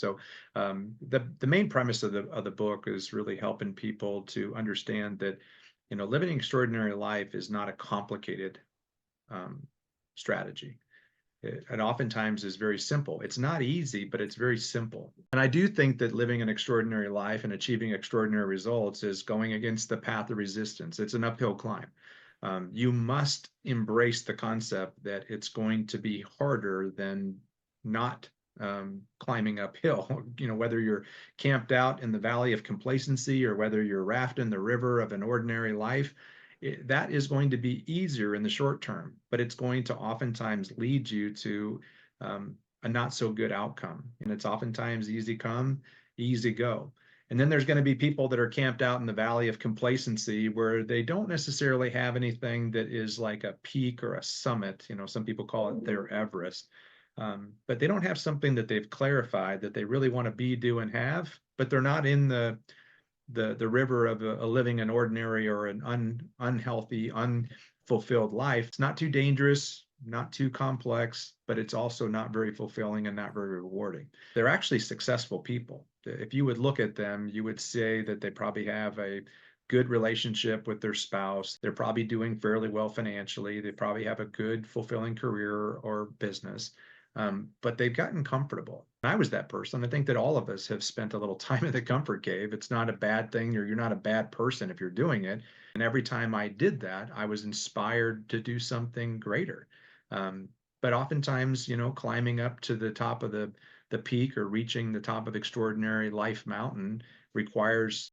So the main premise of the book is really helping people to understand that living an extraordinary life is not a complicated um, strategy. It oftentimes is very simple. It's not easy, but it's very simple. And I do think that living an extraordinary life and achieving extraordinary results is going against the path of resistance. It's an uphill climb. You must embrace the concept that it's going to be harder than not climbing uphill. Whether you're camped out in the valley of complacency or whether you're rafting the river of an ordinary life, that is going to be easier in the short term, but it's going to oftentimes lead you to a not so good outcome. And it's oftentimes easy come, easy go. And then there's going to be people that are camped out in the valley of complacency where they don't necessarily have anything that is like a peak or a summit. Some people call it their Everest. But they don't have something that they've clarified that they really want to be, do, and have, but they're not in the river of a living an ordinary or an unhealthy, unfulfilled life. It's not too dangerous, not too complex, but it's also not very fulfilling and not very rewarding. They're actually successful people. If you would look at them, you would say that they probably have a good relationship with their spouse. They're probably doing fairly well financially. They probably have a good, fulfilling career or business. But they've gotten comfortable. I was that person. I think that all of us have spent a little time in the comfort cave. It's not a bad thing, or you're not a bad person if you're doing it. And every time I did that, I was inspired to do something greater. Um, but oftentimes, climbing up to the top of the peak or reaching the top of extraordinary life mountain requires